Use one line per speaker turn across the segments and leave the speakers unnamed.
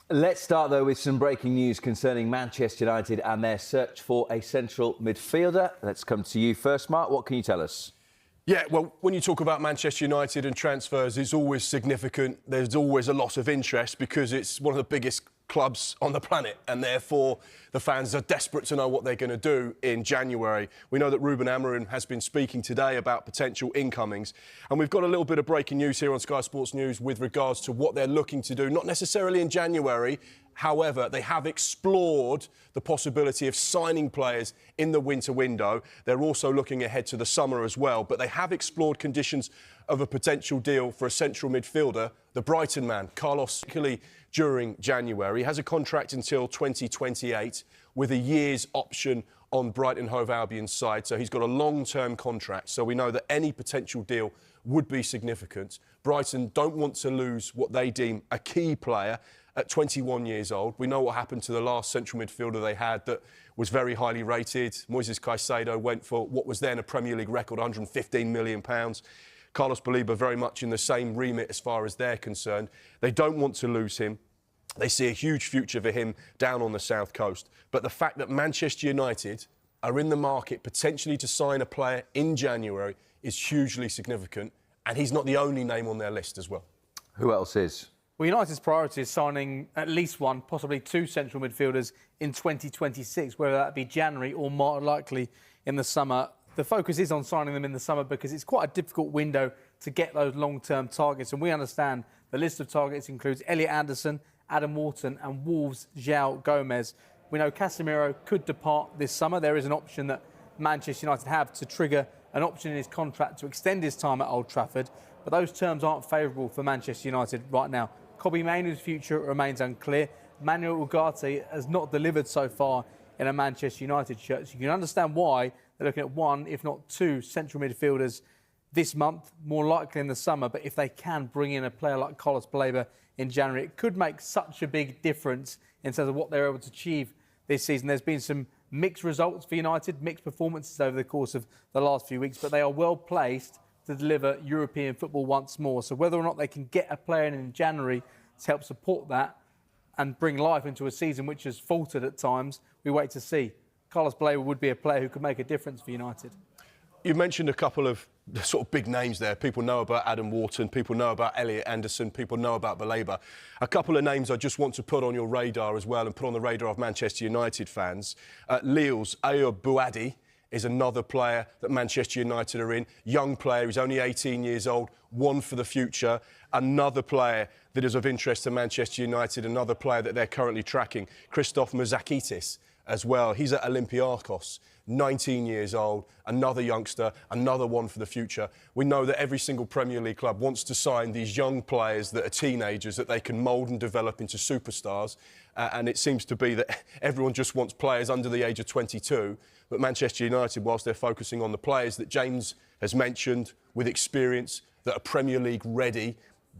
Let's start, though, with some breaking news concerning Manchester United and their search for a central midfielder. Let's come to you first, Mark. What can you tell us?
Yeah, well, when you talk about Manchester United and transfers, it's always significant. There's always a lot of interest because it's one of the biggest clubs on the planet, and therefore the fans are desperate to know what they're going to do in January. We know that Ruben Amorim has been speaking today about potential incomings, and we've got a little bit of breaking news here on Sky Sports News with regards to what they're looking to do, not necessarily in January. However, they have explored the possibility of signing players in the winter window. They're also looking ahead to the summer as well, but they have explored conditions of a potential deal for a central midfielder, the Brighton man, Carlos Baleba, during January. He has a contract until 2028 with a year's option on Brighton Hove Albion's side, so he's got a long-term contract, so we know that any potential deal would be significant. Brighton don't want to lose what they deem a key player at 21 years old. We know what happened to the last central midfielder they had that was very highly rated. Moises Caicedo went for what was then a Premier League record, £115 million. Carlos Baleba very much in the same remit as far as they're concerned. They don't want to lose him. They see a huge future for him down on the south coast. But the fact that Manchester United are in the market potentially to sign a player in January is hugely significant, and he's not the only name on their list as well.
Who else is?
Well, United's priority is signing at least one, possibly two central midfielders in 2026, whether that be January or more likely in the summer. The focus is on signing them in the summer because it's quite a difficult window to get those long-term targets. And we understand the list of targets includes Elliot Anderson, Adam Wharton and Wolves' João Gomez. We know Casemiro could depart this summer. There is an option that Manchester United have to trigger an option in his contract to extend his time at Old Trafford. But those terms aren't favourable for Manchester United right now. Kobbie Mainoo's future remains unclear. Manuel Ugarte has not delivered so far in a Manchester United shirt. So you can understand why they're looking at one, if not two, central midfielders this month, more likely in the summer. But if they can bring in a player like Carlos Baleba in January, it could make such a big difference in terms of what they're able to achieve this season. There's been some mixed results for United, mixed performances over the course of the last few weeks, but they are well placed to deliver European football once more. So whether or not they can get a player in January to help support that and bring life into a season which has faltered at times, we wait to see. Carlos Baleba would be a player who could make a difference for United.
You mentioned a couple of sort of big names there. People know about Adam Wharton, people know about Elliot Anderson, people know about Baleba. A couple of names I just want to put on your radar as well and put on the radar of Manchester United fans. Lille's Ayoub Bouadi is another player that Manchester United are in. Young player, he's only 18 years old, one for the future. Another player that is of interest to Manchester United, another player that they're currently tracking, Christoph Mouzakitis as well. He's at Olympiacos, 19 years old, another youngster, another one for the future. We know that every single Premier League club wants to sign these young players that are teenagers that they can mould and develop into superstars. And it seems to be that everyone just wants players under the age of 22. But Manchester United, whilst they're focusing on the players that James has mentioned with experience, that are Premier League ready,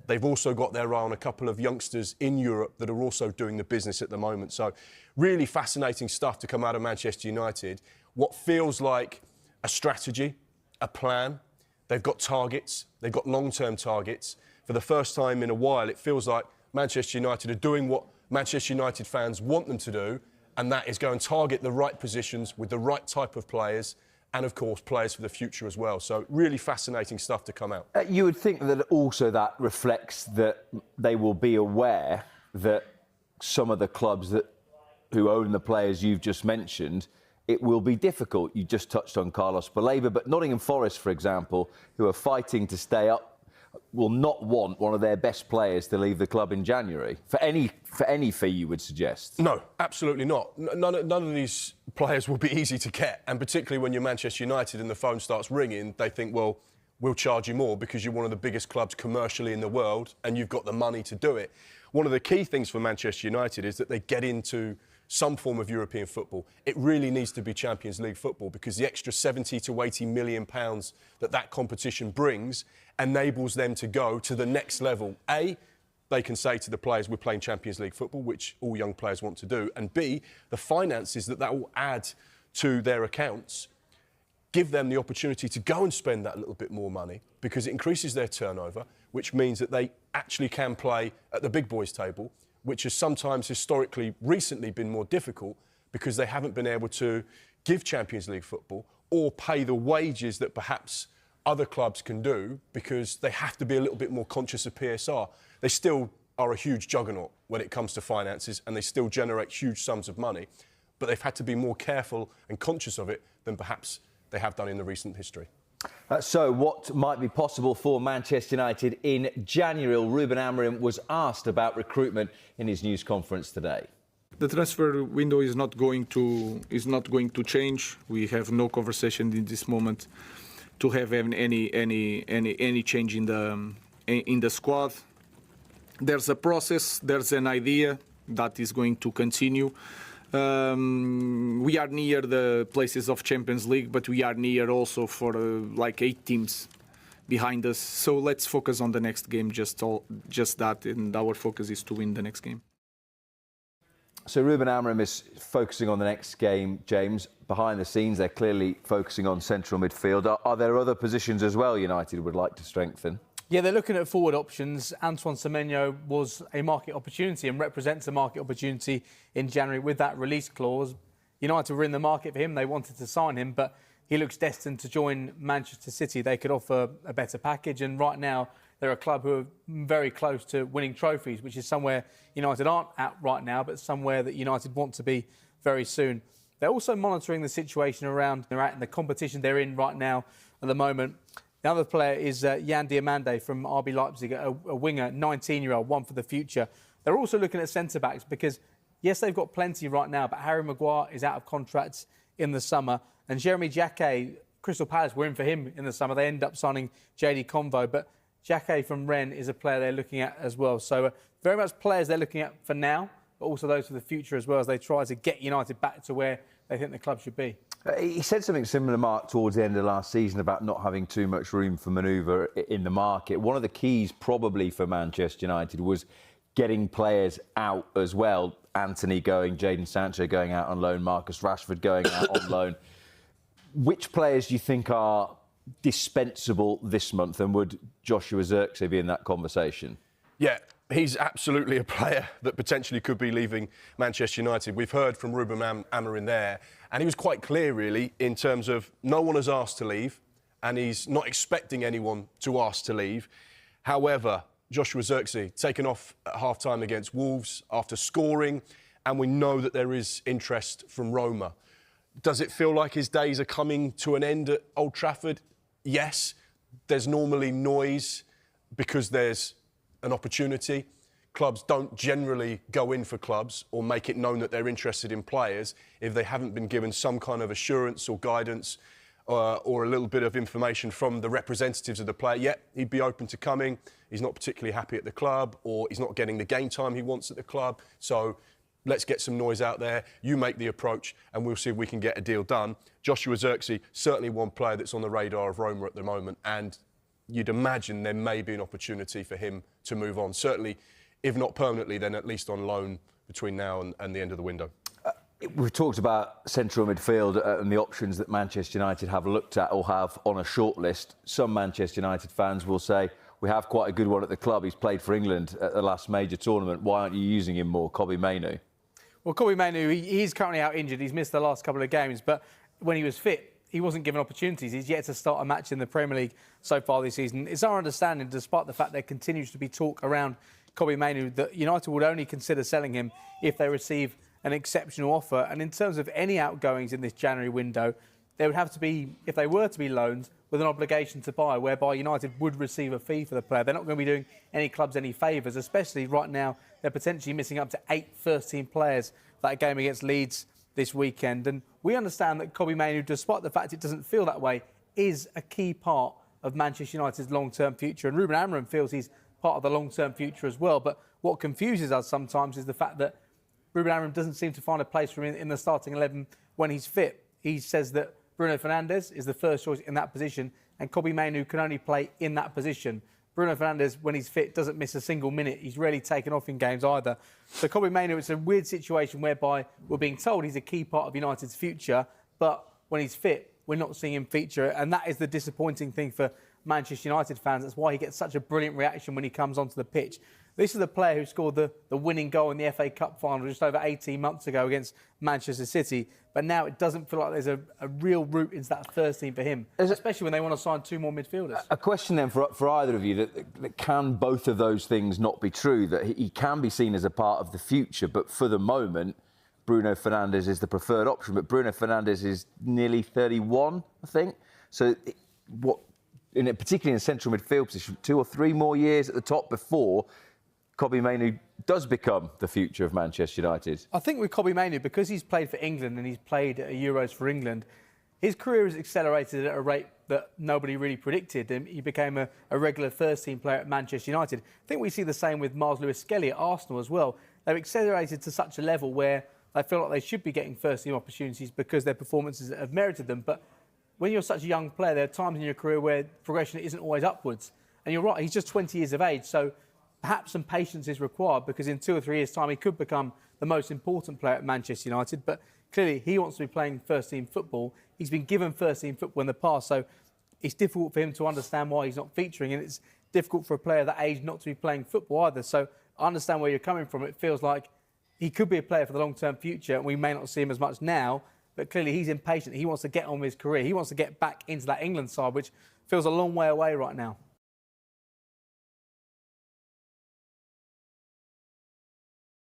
they've also got their eye on a couple of youngsters in Europe that are also doing the business at the moment. So really fascinating stuff to come out of Manchester United. What feels like a strategy, a plan. They've got targets. They've got long-term targets. For the first time in a while, it feels like Manchester United are doing what Manchester United fans want them to do, and that is go and target the right positions with the right type of players and, of course, players for the future as well. So really fascinating stuff to come out.
You would think that also that reflects that they will be aware that some of the clubs who own the players you've just mentioned, it will be difficult. You just touched on Carlos Baleba, but Nottingham Forest, for example, who are fighting to stay up, will not want one of their best players to leave the club in January for any fee, you would suggest. No,
absolutely not. None of these players will be easy to get, and particularly when you're Manchester United and the phone starts ringing, they think, well, we'll charge you more because you're one of the biggest clubs commercially in the world and you've got the money to do it. One of the key things for Manchester United is that they get into some form of European football. It really needs to be Champions League football because the extra 70 to 80 million pounds that competition brings enables them to go to the next level. A, they can say to the players, we're playing Champions League football, which all young players want to do. And B, the finances that will add to their accounts give them the opportunity to go and spend that little bit more money because it increases their turnover, which means that they actually can play at the big boys' table, which has sometimes historically, recently been more difficult because they haven't been able to give Champions League football or pay the wages that perhaps other clubs can do because they have to be a little bit more conscious of PSR. They still are a huge juggernaut when it comes to finances and they still generate huge sums of money, but they've had to be more careful and conscious of it than perhaps they have done in the recent history.
So what might be possible for Manchester United in January? Ruben Amorim was asked about recruitment in his news conference today.
The transfer window is not going to change. We have no conversation in this moment to have any change in the squad. There's a process. There's an idea that is going to continue. We are near the places of Champions League, but we are near also for like 8 teams behind us. So let's focus on the next game, just that, and our focus is to win the next game.
So Ruben Amorim is focusing on the next game, James. Behind the scenes, they're clearly focusing on central midfield. Are there other positions as well United would like to strengthen?
Yeah, they're looking at forward options. Antoine Semenyo was a market opportunity and represents a market opportunity in January with that release clause. United were in the market for him. They wanted to sign him, but he looks destined to join Manchester City. They could offer a better package, and right now they're a club who are very close to winning trophies, which is somewhere United aren't at right now, but somewhere that United want to be very soon. They're also monitoring the situation around the competition they're in right now at the moment. The other player is Jan Diomande from RB Leipzig, a winger, 19-year-old, one for the future. They're also looking at centre-backs because, yes, they've got plenty right now, but Harry Maguire is out of contracts in the summer. And Jeremy Jacquet, Crystal Palace were in for him in the summer. They end up signing JD Convo, but Jacquet from Rennes is a player they're looking at as well. So very much players they're looking at for now, but also those for the future as well as they try to get United back to where they think the club should be.
He said something similar, Mark, towards the end of last season about not having too much room for manoeuvre in the market. One of the keys probably for Manchester United was getting players out as well. Anthony going, Jadon Sancho going out on loan, Marcus Rashford going out on loan. Which players do you think are dispensable this month, and would Joshua Zirkzee be in that conversation?
Yeah, he's absolutely a player that potentially could be leaving Manchester United. We've heard from Ruben Amorim there, and he was quite clear, really, in terms of no one has asked to leave, and he's not expecting anyone to ask to leave. However, Joshua Zirkzee taken off at half-time against Wolves after scoring, and we know that there is interest from Roma. Does it feel like his days are coming to an end at Old Trafford? Yes. There's normally noise because there's an opportunity. Clubs don't generally go in for clubs or make it known that they're interested in players if they haven't been given some kind of assurance or guidance or a little bit of information from the representatives of the player. Yet he'd be open to coming. He's not particularly happy at the club, or he's not getting the game time he wants at the club. So let's get some noise out there. You make the approach and we'll see if we can get a deal done. Joshua Zirkzee, certainly one player that's on the radar of Roma at the moment, and you'd imagine there may be an opportunity for him to move on. Certainly, if not permanently, then at least on loan between now and the end of the window.
We've talked about central midfield and the options that Manchester United have looked at or have on a short list. Some Manchester United fans will say, we have quite a good one at the club. He's played for England at the last major tournament. Why aren't you using him more? Kobbie Mainoo.
Well, Kobbie Mainoo, he's currently out injured. He's missed the last couple of games, but when he was fit, he wasn't given opportunities. He's yet to start a match in the Premier League so far this season. It's our understanding, despite the fact there continues to be talk around Kobbie Mainoo, that United would only consider selling him if they receive an exceptional offer. And in terms of any outgoings in this January window, there would have to be, if they were to be loaned, with an obligation to buy, whereby United would receive a fee for the player. They're not going to be doing any clubs any favours, especially right now. They're potentially missing up to 8 first-team players for that game against Leeds this weekend. And we understand that Kobbie Mainoo, despite the fact it doesn't feel that way, is a key part of Manchester United's long-term future. And Ruben Amorim feels he's part of the long-term future as well. But what confuses us sometimes is the fact that Ruben Amorim doesn't seem to find a place for him in the starting 11 when he's fit. He says that Bruno Fernandes is the first choice in that position, and Kobbie Mainoo can only play in that position. Bruno Fernandes, when he's fit, doesn't miss a single minute. He's rarely taken off in games either. So Kobbie Mainoo, it's a weird situation whereby we're being told he's a key part of United's future, but when he's fit, we're not seeing him feature. And that is the disappointing thing for Manchester United fans. That's why he gets such a brilliant reaction when he comes onto the pitch. This is the player who scored the winning goal in the FA Cup final just over 18 months ago against Manchester City. But now it doesn't feel like there's a real route into that first team for him, especially when they want to sign 2 more midfielders.
A question then for either of you, that can both of those things not be true, that he can be seen as a part of the future, but for the moment, Bruno Fernandes is the preferred option. But Bruno Fernandes is nearly 31, I think. So particularly in a central midfield position, 2 or 3 more years at the top before Kobbie Mainoo does become the future of Manchester United.
I think with Kobbie Mainoo, because he's played for England and he's played at Euros for England, his career has accelerated at a rate that nobody really predicted. And he became a regular first-team player at Manchester United. I think we see the same with Miles Lewis-Skelly at Arsenal as well. They've accelerated to such a level where they feel like they should be getting first-team opportunities because their performances have merited them. But when you're such a young player, there are times in your career where progression isn't always upwards. And you're right, he's just 20 years of age, so perhaps some patience is required because in 2 or 3 years' time he could become the most important player at Manchester United. But clearly he wants to be playing first-team football. He's been given first-team football in the past, so it's difficult for him to understand why he's not featuring, and it's difficult for a player that age not to be playing football either. So I understand where you're coming from. It feels like he could be a player for the long-term future, and we may not see him as much now, but clearly he's impatient. He wants to get on with his career. He wants to get back into that England side, which feels a long way away right now.